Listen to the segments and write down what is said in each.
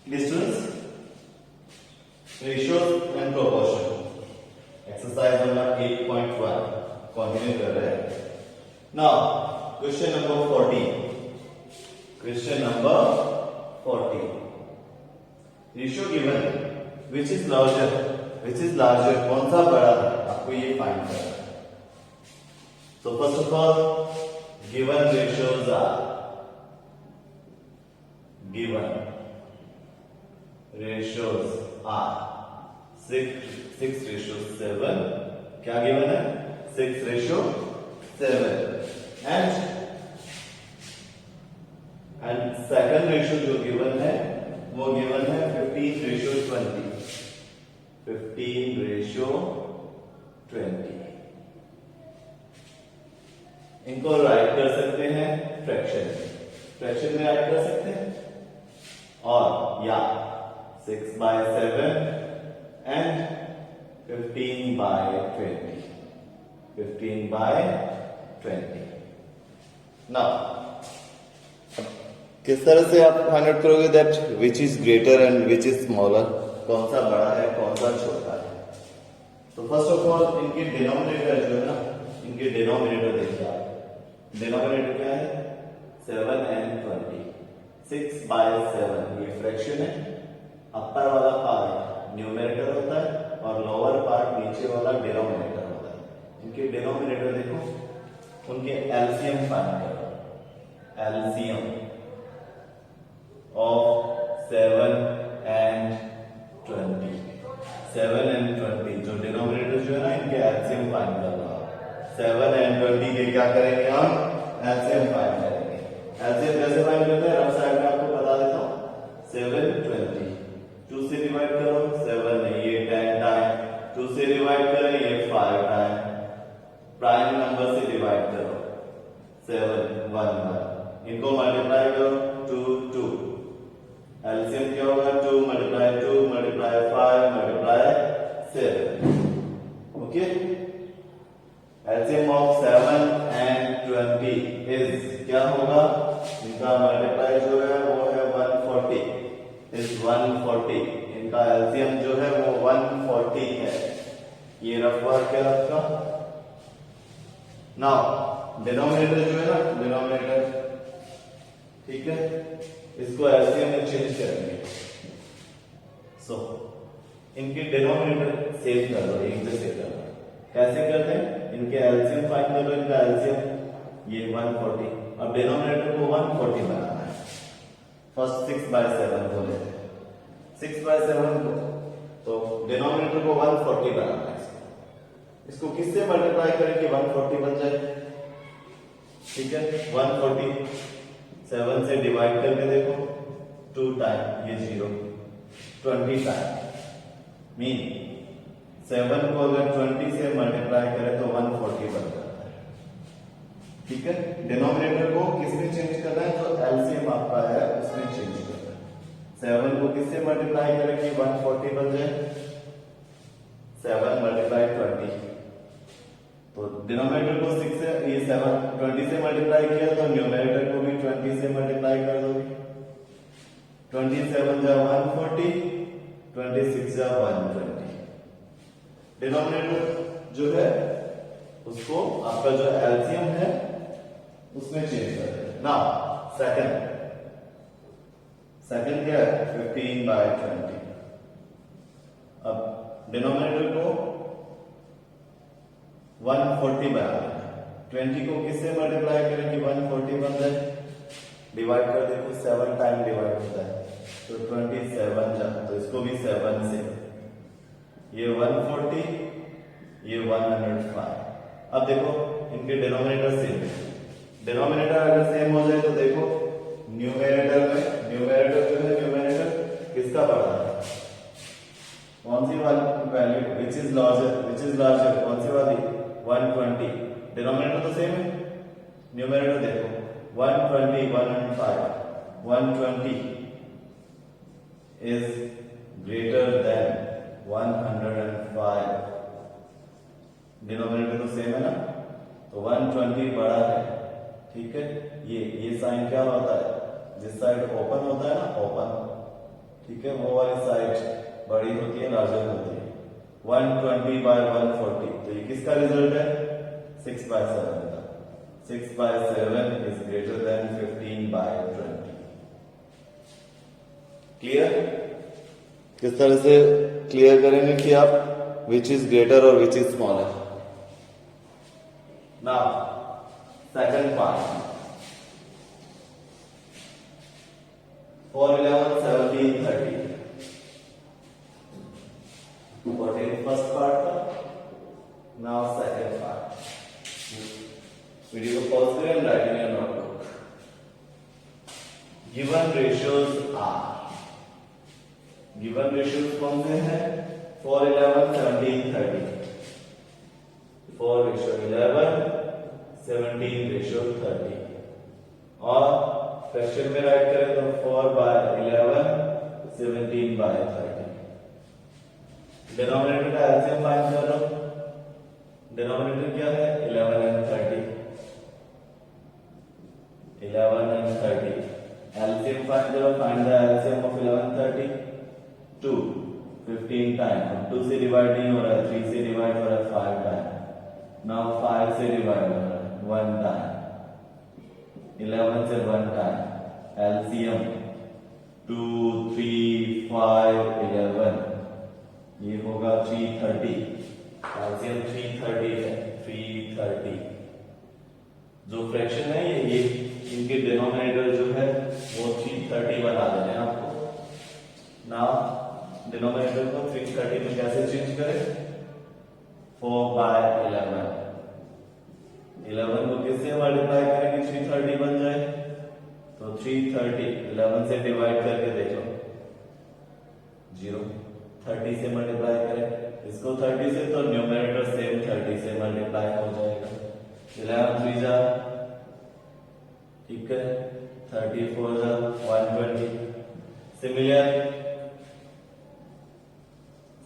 Distance, ratios and proportion. Exercise number 8.1 continue कर रहे हैं. Now question number 14. Question number 14. Ratio given which is larger? Which is larger? कौन सा बड़ा है? आपको ये फाइंड करना है. So first of all, given ratios are given ratios are 6:7. क्या गिवन है? 6:7. and second रेशियो जो गिवन है वो गिवन है 15:20. 15:20. इनको राइट कर सकते हैं फ्रैक्शन में राइट कर सकते हैं और या 6/7 and 15/20. 15/20. Now, किस तरह से आप फाइंड आउट करोगे that which is greater and which is smaller? कौन सा बड़ा है कौन सा छोटा है? तो फर्स्ट ऑफ ऑल इनके डिनोमिनेटर जो है ना, इनके डिनोमिनेटर देखिए आप. डिनोमिनेटर क्या है? 7 and 20. 6/7 ये फ्रैक्शन है. अपर वाला पार्ट न्यूमरेटर होता है और लोअर पार्ट नीचे वाला डिनोमिनेटर होता है. इनके डिनोमिनेटर देखो, उनके एलसीएम फाइंड करो. LCM of 7 and 20. 7 and 20 जो डिनोमिनेटर जो है ना, इनके एलसीएम फाइंड करना. 7 and 20 के क्या करेंगे हम? एलसीएम फाइंड करेंगे. एलसीएम कैसे फाइंड करते हैं? रफ साइड में आपको बता देता हूं. 7 20 2 से डिवाइड करो. 7 है ये 10 टाइम. 2 से डिवाइड करें ये 5 टाइम. प्राइम नंबर से डिवाइड करो. 7 1 1. इनको मल्टीप्लाई करो. 2 2. एलसीएम क्या होगा? 2 multiply 2 multiply 5 multiply 7. Okay. LCM of 7 and 20 is क्या होगा? इनका मल्टीप्लाई जो है वो है 140. इज 140. इनका एलसीएम जो है वो 140 है. ये रफ वर्क है आपका. नाउ डिनोमिनेटर जो है ना, डिनोमिनेटर ठीक है, इसको एलसीएम में चेंज करेंगे. सो इनके डिनोमिनेटर सेव कर दो, एक जैसे कर दो. कैसे करते हैं? इनके एलसीएम फाइंड कर लो. इनका एलसीएम ये 140. अब डिनोमिनेटर को 140 बनाना है. फर्स्ट 6/7 को लेते हैं. 6/7 को तो डिनोमिनेटर को 140 बनाना है. इसको किससे मल्टीप्लाई करें कि 140 बन जाए? ठीक है. 140 7 से डिवाइड करके देखो. 2 टाइम ये 0. 20 टाइम मीन 7 को अगर 20 से मल्टीप्लाई करें तो 140 बन जाता है. ठीक है. डिनोमिनेटर को किसमें चेंज करना है? जो एलसीएम आपका है उसमें चेंज करना है. 7 को किससे मल्टीप्लाई करें कि 140 बन जाए? 7 मल्टीप्लाई 20. तो डिनोमिनेटर को 6 से ये 7 20 से मल्टीप्लाई किया तो न्यूमरेटर को भी 20 से मल्टीप्लाई कर दोगे. 27 जा 140. 26 जा 120. डिनोमिनेटर जो है उसको आपका जो एलसीएम है उसमें चेंज कर दें. नाउ सेकंड क्या है? 15/20. अब डिनोमिनेटर को 140 बनाना है. 20 को किससे मल्टीप्लाई करें कि 140 बन जाए? डिवाइड कर देखो. 7 टाइम डिवाइड होता है तो 27 जा, तो इसको भी 7 से. ये 140 ये 105. अब देखो इनके डिनोमिनेटर सेम है. डिनोमिनेटर अगर सेम हो जाए तो देखो न्यूमरेटर में, न्यूमरेटर जो है न्यूमरेटर किसका बड़ा है? कौन सी वाली वैल्यू? Which is larger? कौन सी वाली? 120. डिनोमिनेटर तो सेम है. न्यूमरेटर देखो 120 105. 120 is greater than 105. डिनोमिनेटर तो सेम है ना, तो 120 बड़ा है. ठीक है. ये साइन क्या होता है? जिस साइड ओपन होता है ना, ओपन, ठीक है, वो वाली साइड बड़ी होती है, लार्जर होती है। 120 by 140, तो ये किसका रिजल्ट है? 6/7 का। 6/7 इज ग्रेटर देन 15/20। क्लियर? किस तरह से क्लियर करेंगे कि आप विच इज ग्रेटर और which is smaller. Now second part, 4, 11, 17, 30। What is first part? Now second part. Video को pause करें and write in your notebook. Given ratios are. Given ratios कौन से हैं? 4, 11, 17, 30. 4:11, 17:30. और फ्रैक्शन में राइट करें तो 4/11, 17/30। डिनोमिनेटर का एलसीएम फाइंड कर लो। डिनोमिनेटर क्या है? 11 and 30। 11 and 30 एलसीएम फाइंड करो। Find the LCM of 11 30। 2 15 time. 2 से डिवाइड नहीं हो रहा है, 3 से डिवाइड हो रहा है 5 टाइम। नाउ 5 से डिवाइड हो रहा है 1 टाइम। 11 से 1 टाइम। एलसीएम 2 3 5 11, ये होगा 330। एलसीएम 330 है। 330 जो फ्रैक्शन है ये इनके डिनोमिनेटर जो है वो 330 बना देना है आपको। नाउ डिनोमिनेटर को 330 में कैसे चेंज करें? 4/11। 11 को किससे मल्टीप्लाई करेंगे 330 बन जाए? तो 330 11 से डिवाइड करके देखो 0। 30 से मल्टीप्लाई करें इसको 30 से, तो न्यूमरेटर सेम 30 से मल्टीप्लाई हो जाएगा। 11 3 जा, ठीक है, 34 जा 120। सिमिलर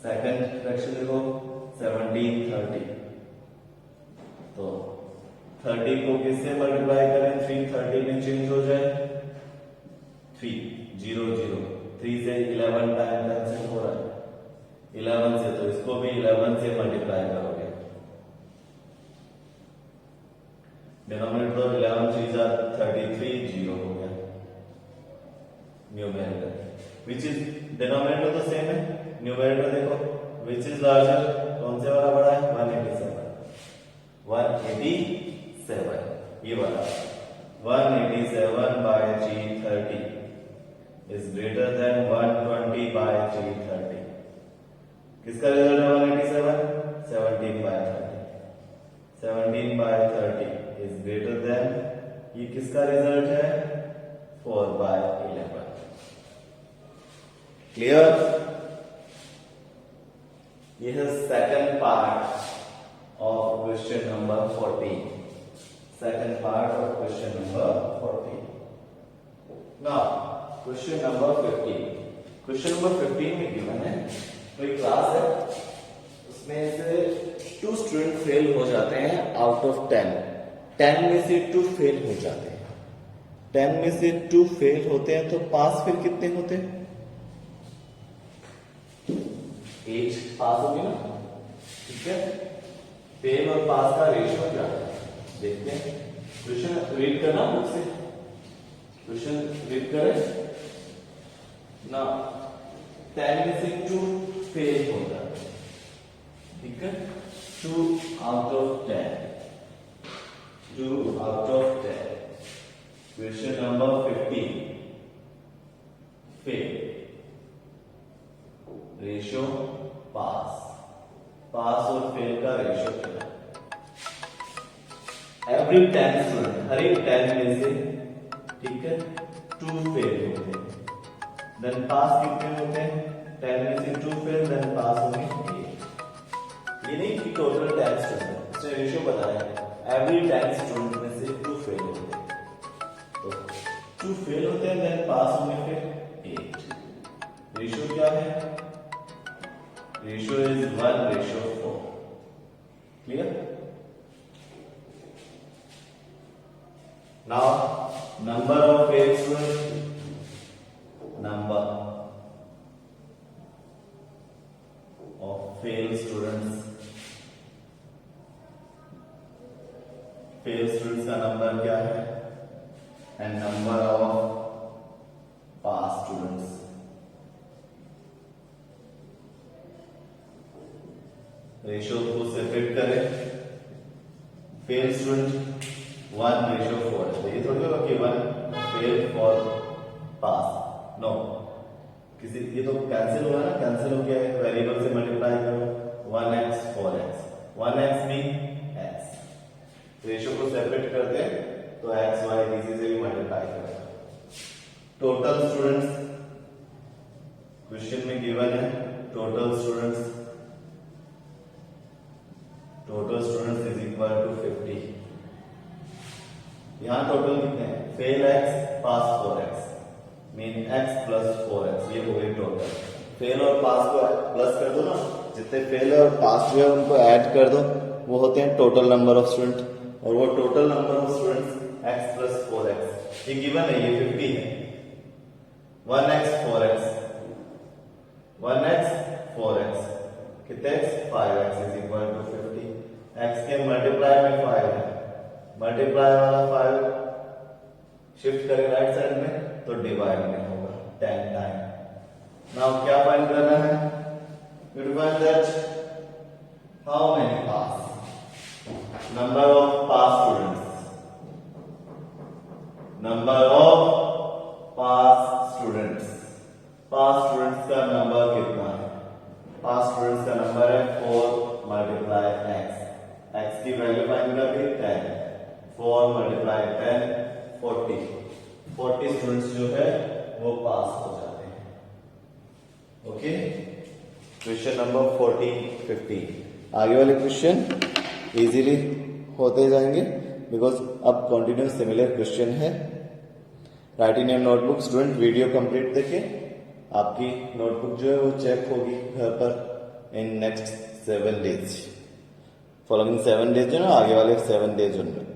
सेकंड फ्रैक्शन देखो 17/30। तो 30 को किससे मल्टीप्लाई करें? 330 में चेंज हो जाए 3 0 0। 3 से 11 टाइम कैंसिल हो रहा है 11 से, तो इसको भी 11 से मल्टीप्लाई करोगे। डिनोमिनेटर 11 3 जा 33 0 हो गया। न्यूमरेटर विच इज, डिनोमिनेटर तो सेम है, न्यूमरेटर देखो विच इज लार्जर, कौन से वाला बड़ा है? 187। 187 ये वाला 187/330 is greater than 120/330। किसका रिजल्ट है 187? 17/30। 17/30 is greater than, ये किसका रिजल्ट है? 4/11। क्लियर? ये है second part of question number 14। Second part of question number 14। Now question number 15। Question number 15 में गिवन है कोई क्लास है, उसमें से 2 स्टूडेंट फेल हो जाते हैं आउट ऑफ 10। 10 में से 2 फेल हो जाते हैं। 10 में से 2 फेल होते हैं, तो पास फिर कितने होते हैं? 8 पास होगी ना, ठीक है। फेल और पास का रेशियो क्या है देखते हैं। क्वेश्चन रीड करना बुक से, क्वेश्चन रीड करें ना। 10 में से 2 फेल होता है, ठीक है। 2 out of 10, 2 out of 10। Question number 15 fail, ratio pass, pass और फेल का रेशियो क्या है? एवरी 10 स्टूडेंट, हर एक 10 में से, ठीक है, 2 फेल होते हैं, देन पास कितने होते हैं? 10 में से 2 फेल, देन पास होंगे 8। ये नहीं कि टोटल 10 स्टूडेंट, इसने रेशियो बताया एवरी 10 स्टूडेंट में से 2 फेल होते हैं, तो 2 फेल होते हैं, देन पास होंगे फिर 8। रेशियो क्या है? Ratio is 1:4। Clear? Now number of fails, number students का नंबर क्या है and number of pass students. Ratio को सेपरेट करें। फेल स्टूडेंट 1:4, तो ये थोड़ी होगा कि 1 फेल फॉर पास, नो, किसी ये तो कैंसिल हुआ ना, कैंसिल हो गया है, वेरिएबल से मल्टीप्लाई करो 1x 4x, 1x mean x, ratio को सेपरेट कर दे तो x y इसी से भी मल्टीप्लाई करेगा। टोटल स्टूडेंट्स क्वेश्चन में गिवन है, total students is equal to 50। यहां टोटल कितने हैं, fail x pass 4x mean x plus 4x, ये हो गई टोटल। फेल और पास को प्लस कर दो ना, जितने फेल और पास हुए उनको ऐड कर दो, वो होते हैं टोटल नंबर ऑफ स्टूडेंट, और वो total number of students x plus 4x, ये गिवन है, ये 50 है। 1x 4x कितने x 5x is equal to 50। x के मल्टीप्लाई में 5 है, मल्टीप्लाई वाला 5 शिफ्ट करें राइट साइड में तो डिवाइड में होगा 10 टाइम। नाउ क्या फाइंड करना है, you to find that how many pass, number of pass students, number of pass students का नंबर कितना है, पास स्टूडेंट्स का नंबर है 4 मल्टीप्लाई x की वैल्यू फाइंड करके 10, 4 मल्टीप्लाई 10 40 स्टूडेंट्स जो है वो पास हो जाते हैं। Okay, question number 14 15। आगे वाले क्वेश्चन इजीली होते जाएंगे बिकॉज अब कंटिन्यूस सिमिलर क्वेश्चन है। Right in your notebook student, video complete देखिए, आपकी नोटबुक जो है वो चेक होगी घर पर in next 7 days, following 7 days जो ना, आगे वाले 7 डेज उनमें।